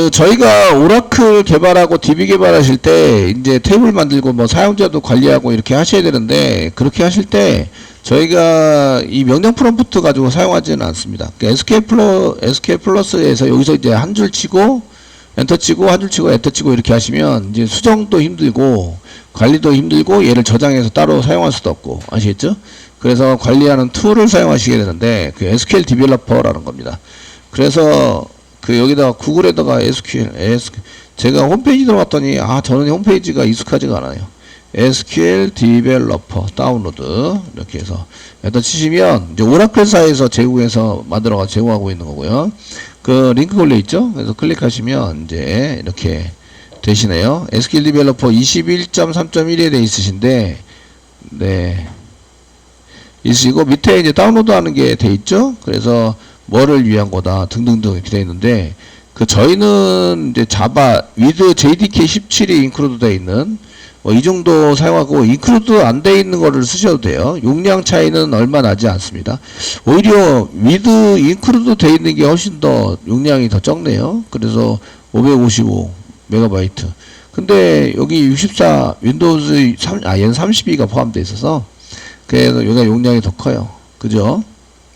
저희가 오라클 개발하고 DB 개발하실 때 이제 테이블 만들고 뭐 사용자도 관리하고 이렇게 하셔야 되는데, 그렇게 하실 때 저희가 이 명령 프롬프트 가지고 사용하지는 않습니다. 그러니까 SQL 플러스에서 여기서 이제 한 줄 치고 엔터 치고 한 줄 치고 엔터 치고 이렇게 하시면 이제 수정도 힘들고 관리도 힘들고 얘를 저장해서 따로 사용할 수도 없고, 아시겠죠? 그래서 관리하는 툴을 사용하시게 되는데 그 SQL 디벨로퍼라는 겁니다. 그래서 그 여기다가 구글에다가 제가 홈페이지 들어갔더니 저는 홈페이지가 익숙하지가 않아요. SQL 디벨로퍼 다운로드 이렇게 해서 일단 치시면 이제 오라클사에서 제공해서 제공하고 있는 거고요. 그 링크 걸려 있죠? 그래서 클릭하시면 이제 이렇게 되시네요. SQL 디벨로퍼 21.3.1에 돼 있으신데, 네, 있으시고 밑에 이제 다운로드 하는 게 돼 있죠? 그래서 뭐를 위한 거다 등등등 이렇게 돼 있는데, 그 저희는 이제 자바 with JDK 17이 인클루드 돼 있는 이 정도 사용하고, 인클루드 안 돼 있는 거를 쓰셔도 돼요. 용량 차이는 얼마 나지 않습니다. 오히려 with 인클루드 돼 있는 게 훨씬 더 용량이 더 적네요. 그래서 555 메가바이트. 근데 여기 64 윈도우즈 얘는 32가 포함되어 있어서 그래서 여기가 용량이 더 커요. 그죠?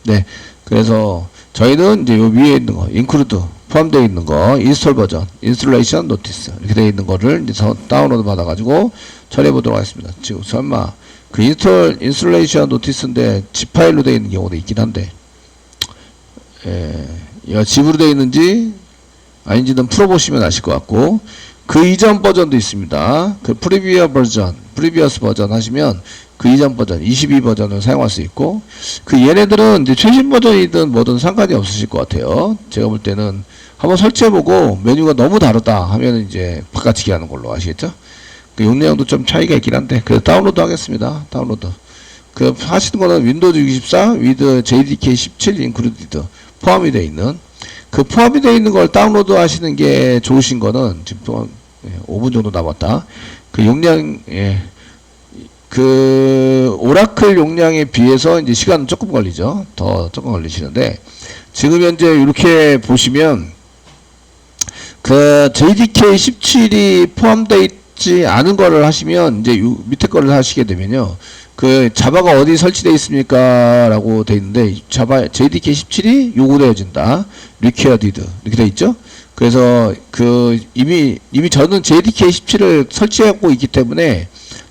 네. 그래서 저희는 이제 요 위에 있는 거, 인클루드 포함되어 있는 거, 인스톨 버전, 인스톨레이션 노티스 이렇게 되어 있는 거를 이제 다운로드 받아가지고 처리해 보도록 하겠습니다. 지금 설마 그 인스톨레이션 노티스인데 zip 파일로 되어 있는 경우도 있긴 한데, 얘가 zip으로 되어 있는지 아닌지는 풀어보시면 아실 것 같고, 그 이전 버전도 있습니다. 그 프리비어스 버전 하시면 그 이전 버전 22 버전을 사용할 수 있고, 그 얘네들은 이제 최신 버전이든 뭐든 상관이 없으실 것 같아요. 제가 볼 때는 한번 설치해보고 메뉴가 너무 다르다 하면 이제 바꿔치기 하는 걸로, 아시겠죠? 그 용량도 좀 차이가 있긴 한데, 그래서 다운로드 하겠습니다. 다운로드. 그 하시는 거는 윈도우즈 64 with JDK 17 included 포함이 되어 있는, 그 포함이 되어 있는 걸 다운로드 하시는 게 좋으신 거는, 지금 5분 정도 남았다. 그 용량, 그 오라클 용량에 비해서 이제 시간은 조금 걸리죠. 더 조금 걸리시는데, 지금 현재 이렇게 보시면 그 JDK 17이 포함되어 있지 않은 거를 하시면, 이제 밑에 거를 하시게 되면요, 그 자바가 어디 설치되어 있습니까? 라고 되어 있는데, JDK 17이 요구되어진다. required 이렇게 되어 있죠. 그래서 그 이미 저는 JDK 17을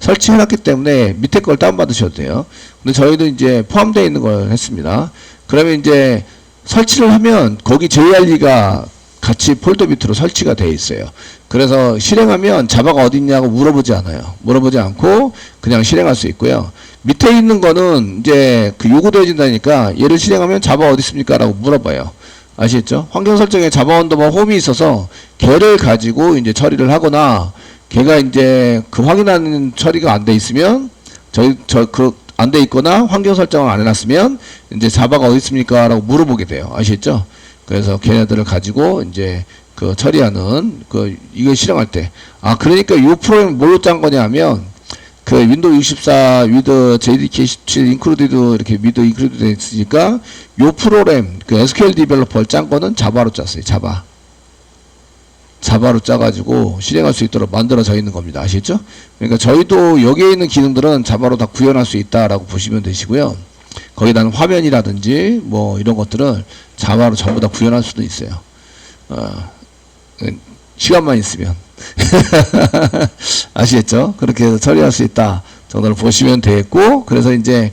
설치해놨기 때문에 밑에 걸 다운받으셔도 돼요. 근데 저희도 이제 포함되어 있는 걸 했습니다. 그러면 이제 설치를 하면 거기 JRE가 같이 폴더 밑으로 설치가 되어 있어요. 그래서 실행하면 자바가 어디 있냐고 물어보지 않아요. 물어보지 않고 그냥 실행할 수 있고요. 밑에 있는 거는 이제 그 요구되어진다니까 얘를 실행하면 자바 어디 있습니까? 라고 물어봐요. 아시겠죠? 환경 설정에 자바 언더바 홈이 있어서 걔를 가지고 이제 처리를 하거나, 걔가 이제 그 확인하는 처리가 안 돼 있으면, 안 돼 있거나 환경 설정을 안 해놨으면 이제 자바가 어디 있습니까? 라고 물어보게 돼요. 아시겠죠? 그래서 걔네들을 가지고 이제 그 처리하는, 이거 실행할 때. 그러니까 이 프로그램 뭘로 짠 거냐 하면, 그 윈도우 64 with JDK 17 included 이렇게 with included 되어 있으니까, 요 프로그램, 그 SQL 디벨로퍼를 짠 거는 자바로 짰어요. 자바로 짜가지고 실행할 수 있도록 만들어져 있는 겁니다. 아시겠죠? 그러니까 저희도 여기에 있는 기능들은 자바로 다 구현할 수 있다라고 보시면 되시고요. 거기다는 화면이라든지 뭐 이런 것들은 자바로 전부 다 구현할 수도 있어요. 시간만 있으면. 아시겠죠? 그렇게 해서 처리할 수 있다 정도를 보시면 되겠고, 그래서 이제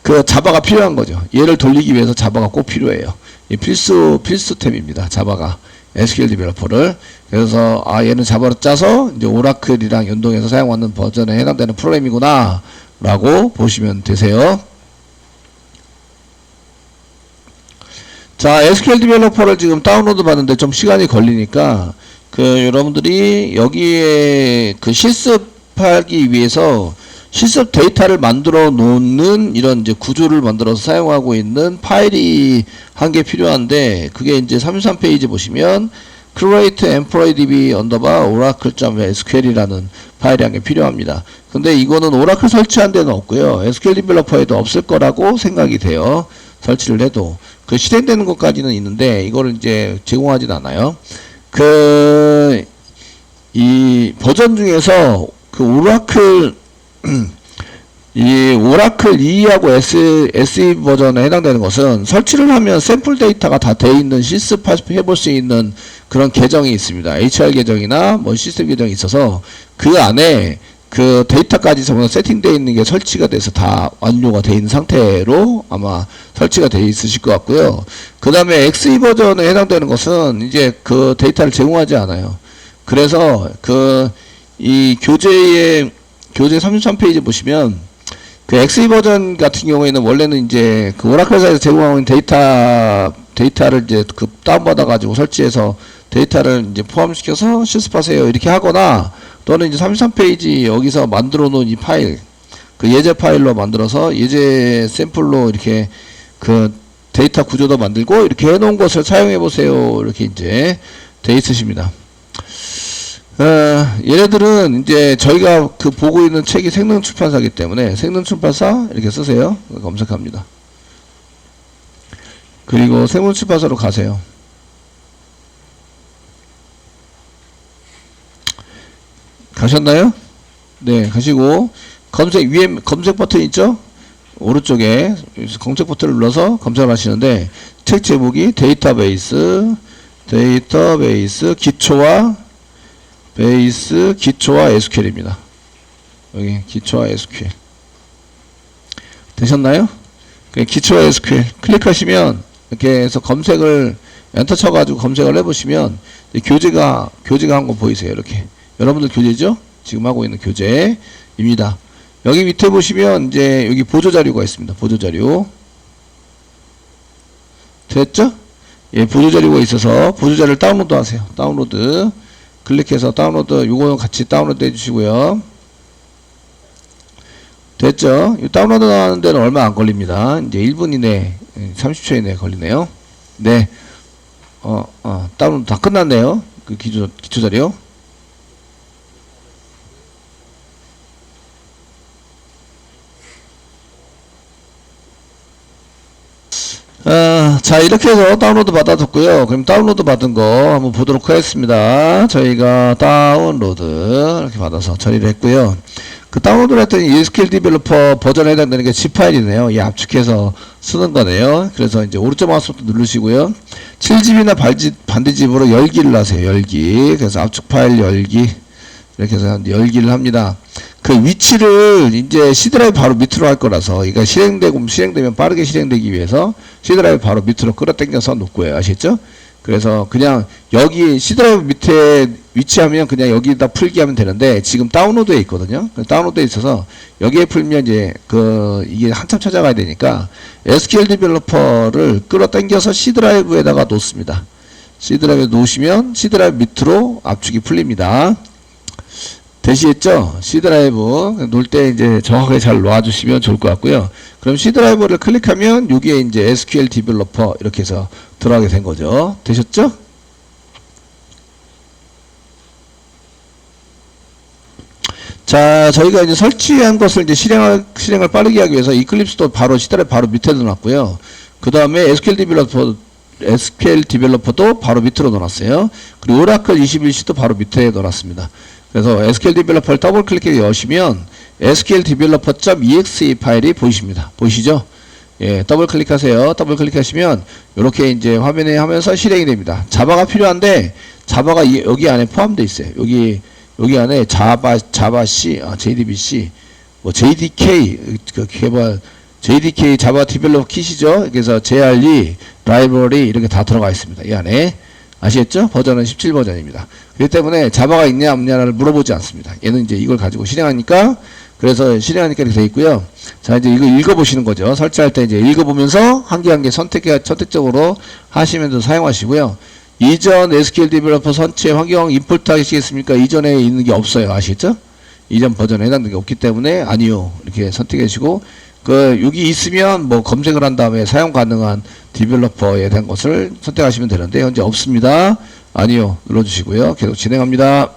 그 자바가 필요한 거죠. 얘를 돌리기 위해서 자바가 꼭 필요해요. 이 필수템입니다. 자바가 SQL 디벨로퍼를. 그래서 얘는 자바로 짜서 이제 오라클이랑 연동해서 사용하는 버전에 해당되는 프로그램이구나 라고 보시면 되세요. 자, SQL 디벨로퍼를 지금 다운로드 받는데 좀 시간이 걸리니까, 여러분들이 여기에 그 실습하기 위해서 실습 데이터를 만들어 놓는 이런 이제 구조를 만들어서 사용하고 있는 파일이 한 개 필요한데, 그게 이제 33페이지 보시면 create employee db underbar oracle.sql이라는 파일이 한 개 필요합니다. 근데 이거는 오라클 설치한 데는 없고요. SQL 디벨로퍼에도 없을 거라고 생각이 돼요. 설치를 해도. 그 실행되는 것까지는 있는데 이거를 이제 제공하진 않아요. 그 이 버전 중에서 그 오라클 이 오라클 2하고 SE 버전에 해당되는 것은 설치를 하면 샘플 데이터가 다 돼 있는 시스 해볼 수 있는 그런 계정이 있습니다. HR 계정이나 뭐 시스템 계정이 있어서 그 안에 그 데이터까지 전부 세팅되어 있는 게 설치가 돼서 다 완료가 되어 있는 상태로 아마 설치가 되어 있으실 것 같고요. 그 다음에 XE 버전에 해당되는 것은 이제 그 데이터를 제공하지 않아요. 그래서 이 교재 33페이지 보시면 그 XE 버전 같은 경우에는 원래는 이제 그 오라클사에서 제공하고 있는 데이터를 이제 그 다운받아 가지고 설치해서 데이터를 이제 포함시켜서 실습하세요 이렇게 하거나 또는 이제 33페이지 여기서 만들어 놓은 이 파일 그 예제 파일로 만들어서 예제 샘플로 이렇게 그 데이터 구조도 만들고 이렇게 해놓은 것을 사용해 보세요 이렇게 이제 돼 있으십니다. 얘네들은 이제 저희가 그 보고 있는 책이 생능출판사이기 때문에 생능출판사 이렇게 쓰세요. 검색합니다. 그리고 생능출판사로 가세요. 가셨나요? 네, 가시고 검색 위에 검색 버튼 있죠? 오른쪽에 검색 버튼을 눌러서 검색을 하시는데 책 제목이 데이터베이스 기초와 SQL입니다. 여기 기초와 SQL 되셨나요? 기초와 SQL 클릭하시면 이렇게 해서 검색을 엔터 쳐가지고 검색을 해보시면 교재가 한 거 보이세요? 이렇게 여러분들 교재죠? 지금 하고 있는 교재입니다. 여기 밑에 보시면 이제 여기 보조 자료가 있습니다. 보조 자료 됐죠? 예, 보조 자료가 있어서 보조 자료를 다운로드 하세요. 다운로드 클릭해서 다운로드 요거 같이 다운로드 해주시고요. 됐죠? 이 다운로드 하는 데는 얼마 안 걸립니다. 이제 1분 이내 30초 이내 걸리네요. 네. 다운로드 다 끝났네요. 그 기초 자료. 자 이렇게 해서 다운로드 받아뒀고요. 그럼 다운로드 받은 거 한번 보도록 하겠습니다. 저희가 다운로드 이렇게 받아서 처리를 했고요. 그 다운로드를 했더니 SQL 디벨로퍼 버전에 해당되는 게 zip 파일이네요. 이 압축해서 쓰는 거네요. 그래서 이제 오른쪽 마우스 버튼 누르시고요. 7집이나 반대집으로 열기를 하세요. 열기. 그래서 압축 파일 열기 이렇게 해서 열기를 합니다. 그 위치를 이제 C드라이브 바로 밑으로 할 거라서 이거 실행되면 빠르게 실행되기 위해서 C드라이브 바로 밑으로 끌어당겨서 놓고요. 아시겠죠? 그래서 그냥 여기 C드라이브 밑에 위치하면 그냥 여기다 풀기 하면 되는데 지금 다운로드에 있거든요. 다운로드에 있어서 여기에 풀면 이제 이게 한참 찾아가야 되니까 SQL 디벨로퍼를 끌어당겨서 C드라이브에다가 놓습니다. C드라이브에 놓으시면 C드라이브 밑으로 압축이 풀립니다. 되시겠죠? C드라이브 놓을 때 이제 정확하게 잘 놓아주시면 좋을 것 같고요. 그럼 C드라이브를 클릭하면 여기에 이제 SQL 디벨로퍼 이렇게 해서 들어가게 된 거죠. 되셨죠? 자, 저희가 이제 설치한 것을 이제 실행을 빠르게 하기 위해서 이클립스도 바로 C드라이브 바로 밑에 넣어놨고요. 그 다음에 SQL 디벨로퍼도 바로 밑으로 넣어놨어요. 그리고 오라클 21C도 바로 밑에 넣어놨습니다. 그래서 SQL 디벨로퍼를 더블 클릭해 여시면 SQL developer.exe 파일이 보이십니다. 보이시죠? 예, 더블 클릭하세요. 더블 클릭하시면 이렇게 이제 화면에 하면서 실행이 됩니다. 자바가 필요한데 자바가 여기 안에 포함되어 있어요. 여기 안에 자바 C, JDBC, 뭐 JDK 그 개발 JDK 자바 디벨로퍼 킷이죠. 그래서 JRE, 라이브러리 이렇게 다 들어가 있습니다. 이 안에. 아시겠죠? 버전은 17버전입니다. 그렇기 때문에 자바가 있냐 없냐를 물어보지 않습니다. 얘는 이제 이걸 가지고 실행하니까 이렇게 돼 있고요. 자, 이제 이거 읽어보시는 거죠. 설치할 때 이제 읽어보면서 한 개 한 개 선택적으로 하시면서 사용하시고요. 이전 SQL 디벨로퍼 선체 환경 임포트 하시겠습니까? 이전에 있는 게 없어요. 아시겠죠? 이전 버전에 해당되는 게 없기 때문에 아니요. 이렇게 선택해 주시고 여기 있으면 뭐 검색을 한 다음에 사용 가능한 디벨로퍼에 대한 것을 선택하시면 되는데 현재 없습니다. 아니요. 눌러주시고요. 계속 진행합니다.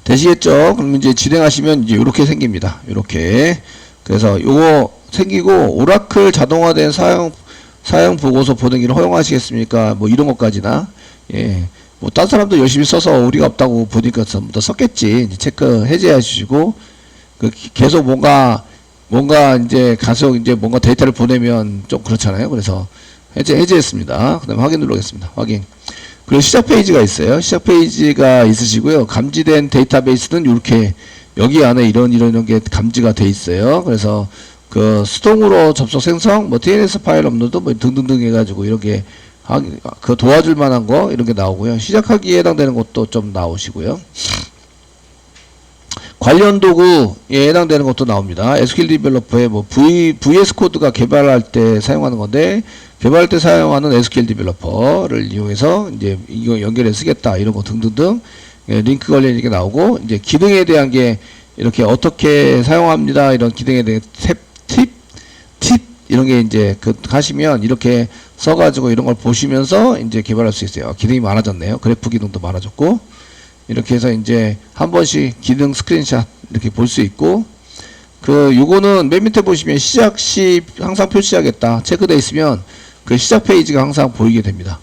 되시겠죠? 그럼 이제 진행하시면 이제 이렇게 생깁니다. 이렇게. 그래서 요거 생기고 오라클 자동화된 사용 보고서 보내기를 허용하시겠습니까? 뭐 이런 것까지나, 예. 뭐, 딴 사람도 열심히 써서 우리가 없다고 보니까 전부 다 썼겠지. 이제 체크 해제해 주시고, 계속 뭔가 이제 계속 이제 뭔가 데이터를 보내면 좀 그렇잖아요. 그래서 해제했습니다. 그 다음에 확인 누르겠습니다. 확인. 그리고 시작 페이지가 있어요. 시작 페이지가 있으시고요. 감지된 데이터베이스는 이렇게 여기 안에 이런 게 감지가 돼 있어요. 그래서 그 수동으로 접속 생성, 뭐 DNS 파일 업로드 뭐 등등등 해가지고 이렇게 그 도와줄 만한 거 이런 게 나오고요. 시작하기에 해당되는 것도 좀 나오시고요. 관련 도구에 해당되는 것도 나옵니다. SQL 디벨로퍼의 뭐 VS 코드가 개발할 때 사용하는 건데, 개발할 때 사용하는 SQL 디벨로퍼를 이용해서 이제 이거 연결해 쓰겠다 이런 거 등등등, 예, 링크 관련 이게 나오고, 이제 기능에 대한 게 이렇게 어떻게 사용합니다 이런 기능에 대한 팁 이런 게 이제 하시면 이렇게 써가지고 이런 걸 보시면서 이제 개발할 수 있어요. 기능이 많아졌네요. 그래프 기능도 많아졌고, 이렇게 해서 이제 한 번씩 기능 스크린샷 이렇게 볼 수 있고, 요거는 맨 밑에 보시면 시작 시 항상 표시하겠다 체크되어 있으면 그 시작 페이지가 항상 보이게 됩니다.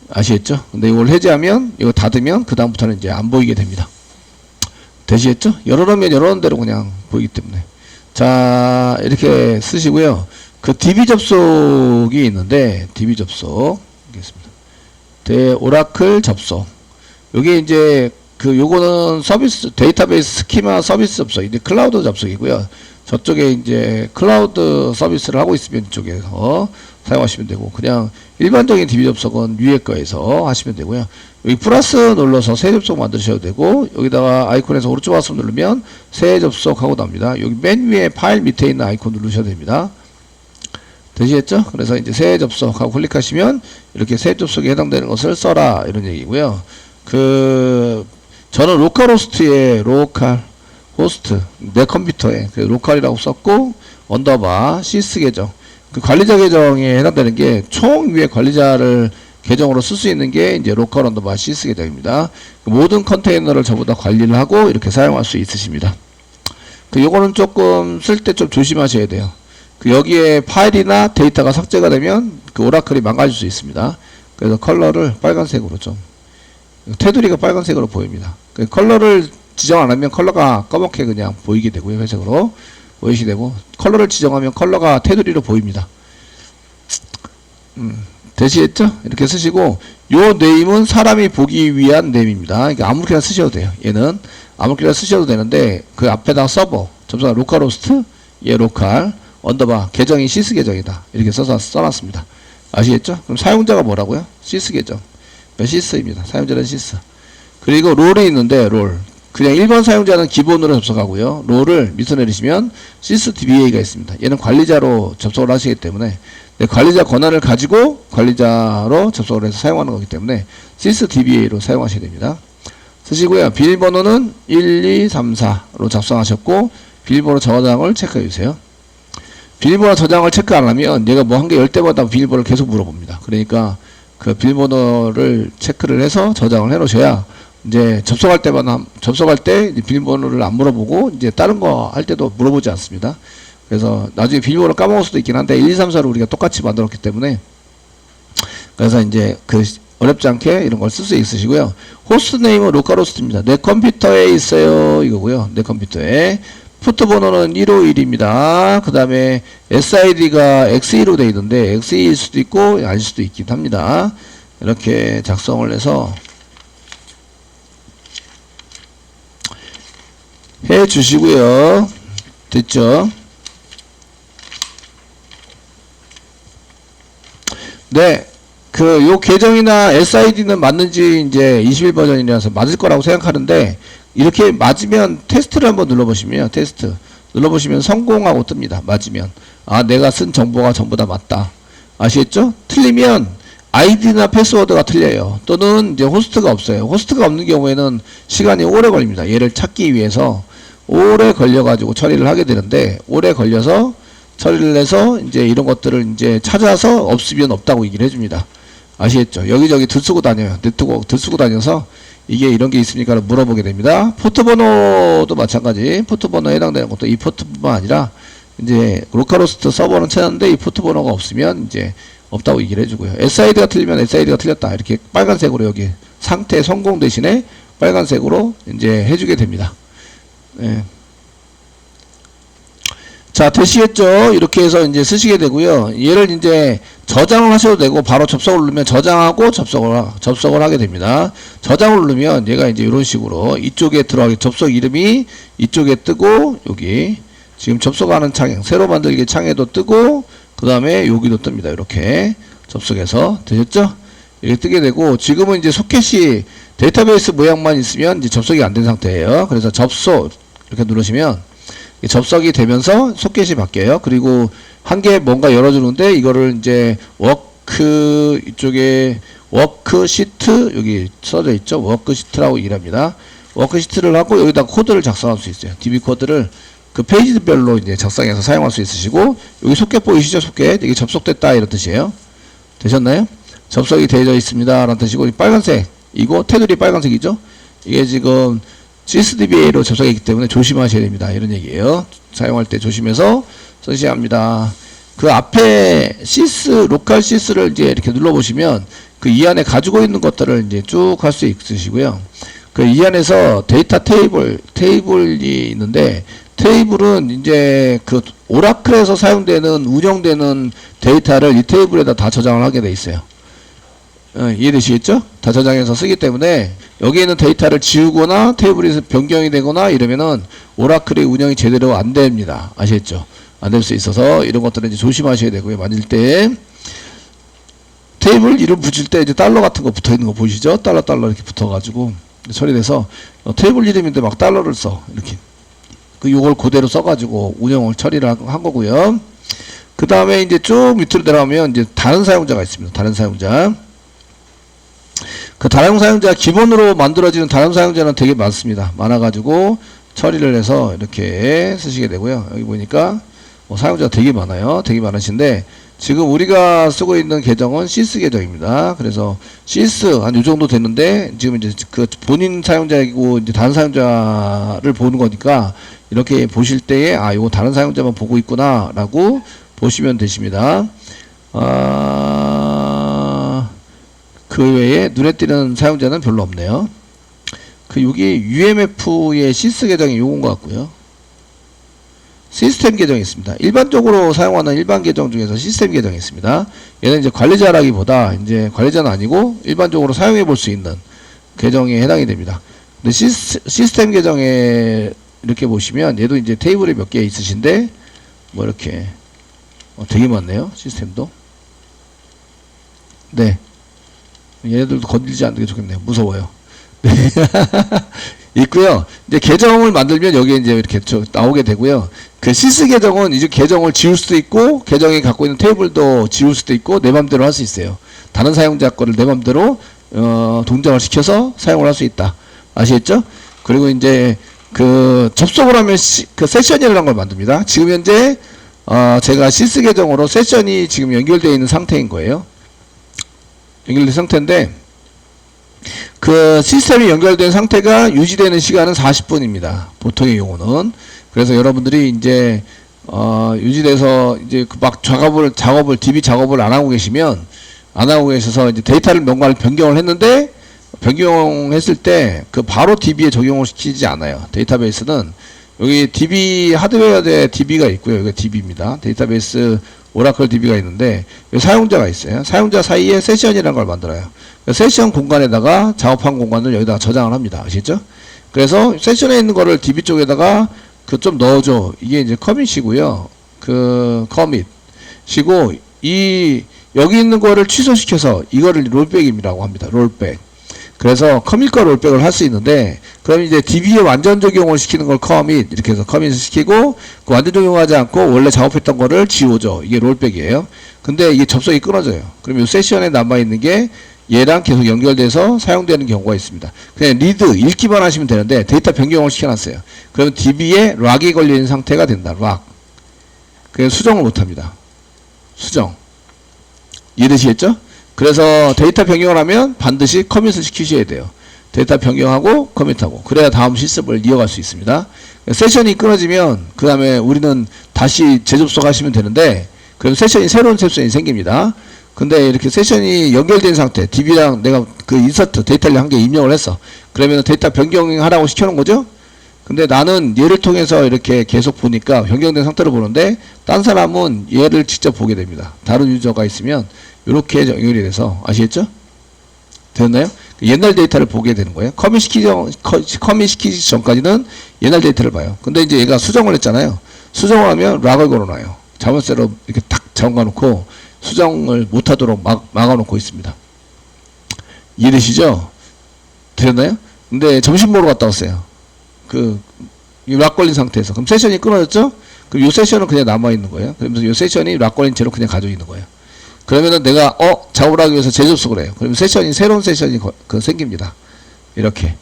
아시겠죠? 근데 이걸 해제하면, 이거 닫으면 그 다음부터는 이제 안 보이게 됩니다. 되시겠죠? 열어놓으면 열어놓은 대로 그냥 보이기 때문에. 자, 이렇게 쓰시고요. DB 접속이 있는데, DB 접속 있겠습니다. 오라클 접속. 여기 이제 요거는 서비스 데이터베이스 스키마 서비스 접속, 이제 클라우드 접속이고요. 저쪽에 이제 클라우드 서비스를 하고 있으면 이쪽에서 사용하시면 되고, 그냥 일반적인 DB 접속은 위에 거에서 하시면 되고요. 여기 플러스 눌러서 새 접속 만드셔도 되고, 여기다가 아이콘에서 오른쪽 마우스 누르면 새 접속하고 나옵니다. 여기 맨 위에 파일 밑에 있는 아이콘 누르셔도 됩니다. 되시겠죠? 그래서 이제 새 접속하고 클릭하시면 이렇게 새 접속에 해당되는 것을 써라 이런 얘기고요. 저는 로컬호스트에 로컬호스트 내 컴퓨터에 로컬이라고 썼고, 언더바 시스 계정, 관리자 계정에 해당되는 게 총 위에 관리자를 계정으로 쓸 수 있는 게 이제 로컬 언더바 시스 계정입니다. 모든 컨테이너를 전부 다 관리를 하고 이렇게 사용할 수 있으십니다. 요거는 조금 쓸 때 좀 조심하셔야 돼요. 여기에 파일이나 데이터가 삭제가 되면 오라클이 망가질 수 있습니다. 그래서 컬러를 빨간색으로 좀, 테두리가 빨간색으로 보입니다. 컬러를 지정 안 하면 컬러가 검게 그냥 보이게 되고요. 회색으로 보이시게 되고, 컬러를 지정하면 컬러가 테두리로 보입니다. 되시겠죠? 이렇게 쓰시고, 요 네임은 사람이 보기 위한 네임입니다. 그러니까 아무렇게나 쓰셔도 돼요. 얘는 아무렇게나 쓰셔도 되는데, 그 앞에다가 서버, 점수가 로컬호스트, 얘 로컬, 언더바, 계정이 시스 계정이다. 이렇게 써놨습니다. 아시겠죠? 그럼 사용자가 뭐라고요? 시스 계정. 시스입니다. 사용자는 시스. 그리고 롤이 있는데, 롤. 그냥 1번 사용자는 기본으로 접속하고요. 롤을 밑으로 내리시면 시스 DBA가 있습니다. 얘는 관리자로 접속을 하시기 때문에, 관리자 권한을 가지고 관리자로 접속을 해서 사용하는 거기 때문에 시스 DBA로 사용하셔야 됩니다. 쓰시고요. 비밀번호는 1234로 작성하셨고, 비밀번호 저장을 체크해 주세요. 비밀번호 저장을 체크 안 하면 얘가 뭐 한 개 열 때마다 비밀번호를 계속 물어봅니다. 그러니까 비밀번호를 체크를 해서 저장을 해 놓으셔야 이제 접속할 때 비밀번호를 안 물어보고 이제 다른 거 할 때도 물어보지 않습니다. 그래서 나중에 비밀번호 까먹을 수도 있긴 한데 1, 2, 3, 4를 우리가 똑같이 만들었기 때문에, 그래서 이제 어렵지 않게 이런 걸 쓸 수 있으시고요. 호스트 네임은 로컬호스트입니다. 내 컴퓨터에 있어요 이거고요. 내 컴퓨터에. 포트 번호는 151입니다. 그 다음에 SID가 XE로 되어 있는데 XE일 수도 있고 아닐 수도 있긴 합니다. 이렇게 작성을 해서 해 주시고요. 됐죠? 네. 요 계정이나 SID는 맞는지 이제 21 버전이라서 맞을 거라고 생각하는데, 이렇게 맞으면 테스트를 한번 눌러보시면, 테스트 눌러보시면 성공하고 뜹니다. 맞으면. 아, 내가 쓴 정보가 전부 다 맞다. 아시겠죠? 틀리면 아이디나 패스워드가 틀려요. 또는 이제 호스트가 없어요. 호스트가 없는 경우에는 시간이 오래 걸립니다. 얘를 찾기 위해서 오래 걸려가지고 처리를 하게 되는데, 오래 걸려서 처리를 해서 이제 이런 것들을 이제 찾아서 없으면 없다고 얘기를 해줍니다. 아시겠죠? 여기저기 들쓰고 다녀요. 네트워크 들쓰고 다녀서 이게 이런 게 있습니까? 물어보게 됩니다. 포트 번호도 마찬가지. 포트 번호에 해당되는 것도 이 포트뿐만 아니라 이제 로컬호스트 서버는 찾았는데 이 포트 번호가 없으면 이제 없다고 얘기를 해주고요. SID가 틀리면 SID가 틀렸다. 이렇게 빨간색으로 여기 상태 성공 대신에 빨간색으로 이제 해주게 됩니다. 네. 자, 되시겠죠? 이렇게 해서 이제 쓰시게 되고요. 얘를 이제 저장을 하셔도 되고, 바로 접속을 누르면 저장하고 접속을 하게 됩니다. 저장을 누르면 얘가 이제 이런 식으로 이쪽에 들어가게 접속 이름이 이쪽에 뜨고, 여기 지금 접속하는 창, 새로 만들기 창에도 뜨고, 그 다음에 여기도 뜹니다. 이렇게 접속해서 되셨죠? 이렇게 뜨게 되고, 지금은 이제 소켓이 데이터베이스 모양만 있으면 이제 접속이 안 된 상태예요. 그래서 접속 이렇게 누르시면 접속이 되면서 소켓이 바뀌어요. 그리고 한 개 뭔가 열어주는데 이거를 이제 워크 이쪽에 워크시트 여기 써져 있죠. 워크시트라고 일합니다. 워크시트를 하고 여기다 코드를 작성할 수 있어요. DB 코드를 그 페이지별로 이제 작성해서 사용할 수 있으시고, 여기 소켓 보이시죠? 소켓 이게 접속됐다 이런 뜻이에요. 되셨나요? 접속이 되어 있습니다 라는 뜻이고, 빨간색 이거 테두리 빨간색이죠. 이게 지금 sysdba로 접속했기 때문에 조심하셔야 됩니다. 이런 얘기예요. 사용할 때 조심해서 쓰셔야 합니다. 그 앞에 sys, 로컬 sys를 이제 이렇게 눌러보시면 그 이 안에 가지고 있는 것들을 이제 쭉 할 수 있으시고요. 그 이 안에서 데이터 테이블이 있는데, 테이블은 이제 그 오라클에서 사용되는 운영되는 데이터를 이 테이블에다 다 저장을 하게 돼 있어요. 이해되시겠죠? 다 저장해서 쓰기 때문에 여기에 있는 데이터를 지우거나 테이블에서 변경이 되거나 이러면은 오라클의 운영이 제대로 안 됩니다. 아시겠죠? 안 될 수 있어서 이런 것들은 이제 조심하셔야 되고요. 만일 때 테이블 이름 붙일 때 이제 달러 같은 거 붙어 있는 거 보이시죠? 달러 이렇게 붙어 가지고 처리돼서 테이블 이름인데 막 달러를 써. 이렇게. 요걸 그대로 써 가지고 운영을 처리를 한 거고요. 그 다음에 이제 쭉 밑으로 내려가면 이제 다른 사용자가 있습니다. 다른 사용자. 그 다른 사용자, 기본으로 만들어지는 다른 사용자는 되게 많습니다. 많아가지고 처리를 해서 이렇게 쓰시게 되고요. 여기 보니까 사용자가 되게 많아요. 되게 많으신데, 지금 우리가 쓰고 있는 계정은 sys 계정입니다. 그래서 sys 한 요 정도 됐는데, 지금 이제 그 본인 사용자이고 이제 다른 사용자를 보는 거니까 이렇게 보실 때에 요거 다른 사용자만 보고 있구나 라고 보시면 되십니다. 그 외에 눈에 띄는 사용자는 별로 없네요. 여기 UMF의 sys 계정이 요건 것 같고요. 시스템 계정이 있습니다. 일반적으로 사용하는 일반 계정 중에서 시스템 계정이 있습니다. 얘는 이제 관리자라기보다 이제 관리자는 아니고 일반적으로 사용해 볼 수 있는 계정에 해당이 됩니다. 근데 시스템 계정에 이렇게 보시면 얘도 이제 테이블이 몇 개 있으신데, 뭐 이렇게 되게 많네요. 시스템도. 네. 얘네들도 건들지 않는 게 좋겠네요. 무서워요. 네. 있고요. 이제 계정을 만들면 여기에 이제 이렇게 나오게 되고요. 그 sys 계정은 이제 계정을 지울 수도 있고, 계정이 갖고 있는 테이블도 지울 수도 있고, 내 맘대로 할 수 있어요. 다른 사용자 거를 내 맘대로 동작을 시켜서 사용을 할 수 있다. 아시겠죠? 그리고 이제 그 접속을 하면 그 세션이라는 걸 만듭니다. 지금 현재 제가 sys 계정으로 세션이 지금 연결되어 있는 상태인 거예요. 연결된 상태인데, 그 시스템이 연결된 상태가 유지되는 시간은 40분입니다. 보통의 경우는. 그래서 여러분들이 이제 유지돼서 이제 막 작업을 DB 작업을 안 하고 계셔서 이제 데이터를 뭔가를 변경을 했는데, 변경했을 때 그 바로 DB에 적용을 시키지 않아요. 데이터베이스는 여기 DB 하드웨어에 DB가 있고요. 여기 DB입니다. 데이터베이스 오라클 DB가 있는데, 사용자가 있어요. 사용자 사이에 세션이라는 걸 만들어요. 세션 공간에다가 작업한 공간을 여기다가 저장을 합니다. 아시죠? 그래서 세션에 있는 거를 DB 쪽에다가 그 좀 넣어줘. 이게 이제 커밋이고요. 그 커밋이고, 여기 있는 거를 취소시켜서 이거를 롤백이라고 합니다. 롤백. 그래서 커밋과 롤백을 할 수 있는데, 그럼 이제 DB에 완전 적용을 시키는 걸 커밋, 이렇게 해서 커밋을 시키고, 그 완전 적용하지 않고 원래 작업했던 거를 지워줘. 이게 롤백이에요. 근데 이게 접속이 끊어져요. 그럼 이 세션에 남아있는 게 얘랑 계속 연결돼서 사용되는 경우가 있습니다. 그냥 리드, 읽기만 하시면 되는데, 데이터 변경을 시켜놨어요. 그러면 DB에 락이 걸리는 상태가 된다. 락. 그래서 수정을 못합니다. 수정. 이해되시겠죠? 그래서 데이터 변경을 하면 반드시 커밋을 시키셔야 돼요. 데이터 변경하고 커밋하고, 그래야 다음 실습을 이어갈 수 있습니다. 세션이 끊어지면 그 다음에 우리는 다시 재접속하시면 되는데, 그럼 새로운 세션이 생깁니다. 근데 이렇게 세션이 연결된 상태, DB랑 내가 그 인서트 데이터를 한 개 입력을 했어. 그러면 데이터 변경하라고 시켜놓은 거죠? 근데 나는 얘를 통해서 이렇게 계속 보니까 변경된 상태로 보는데, 딴 사람은 얘를 직접 보게 됩니다. 다른 유저가 있으면 이렇게 연결이 돼서, 아시겠죠? 됐나요? 옛날 데이터를 보게 되는 거예요. 커밋 시키기 전까지는 옛날 데이터를 봐요. 근데 이제 얘가 수정을 했잖아요. 수정을 하면 락을 걸어놔요. 자물쇠로 이렇게 탁 잠가놓고 수정을 못하도록 막아놓고 있습니다. 이해되시죠? 되셨나요? 근데 점심 먹으러 갔다 왔어요. 락 걸린 상태에서. 그럼 세션이 끊어졌죠? 그럼 이 세션은 그냥 남아있는 거예요. 그러면서 이 세션이 락 걸린 채로 그냥 가지고 있는 거예요. 그러면은 내가 작업을 하기 위해서 재접속을 해요. 그러면 새로운 세션이 생깁니다. 이렇게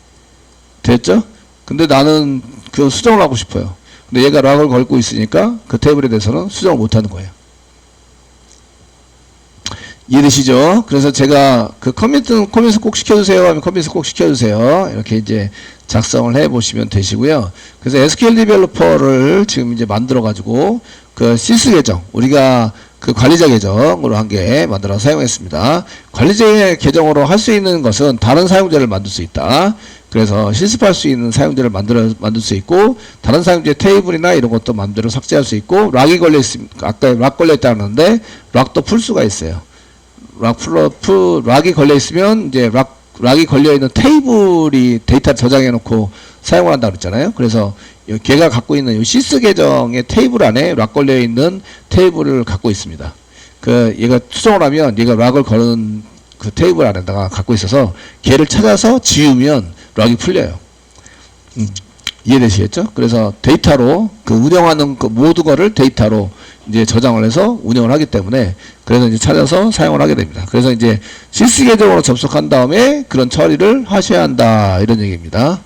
됐죠? 근데 나는 그 수정을 하고 싶어요. 근데 얘가 락을 걸고 있으니까 그 테이블에 대해서는 수정을 못 하는 거예요. 이해되시죠? 그래서 제가 그 커밋을 꼭 시켜주세요 하면 커밋을 꼭 시켜주세요. 이렇게 이제 작성을 해 보시면 되시고요. 그래서 SQL 디벨로퍼를 지금 이제 만들어 가지고 그 시스 계정, 우리가 그 관리자 계정으로 한 개 만들어 사용했습니다. 관리자 계정으로 할 수 있는 것은 다른 사용자를 만들 수 있다. 그래서 실습할 수 있는 사용자를 만들 수 있고, 다른 사용자의 테이블이나 이런 것도 마음대로 삭제할 수 있고, 락이 걸려있으면, 아까 락 걸려있다는데, 락도 풀 수가 있어요. 락이 걸려있으면, 이제 락이 걸려있는 테이블이 데이터를 저장해 놓고 사용을 한다고 그랬잖아요. 그래서 걔가 갖고 있는 이 시스 계정의 테이블 안에 락 걸려있는 테이블을 갖고 있습니다. 얘가 수정을 하면 얘가 락을 거는 그 테이블 안에다가 갖고 있어서 걔를 찾아서 지우면 락이 풀려요. 이해되시겠죠? 그래서 데이터로 운영하는 모든 거를 데이터로 이제 저장을 해서 운영을 하기 때문에, 그래서 이제 찾아서 사용을 하게 됩니다. 그래서 이제 시스 계정으로 접속한 다음에 그런 처리를 하셔야 한다, 이런 얘기입니다.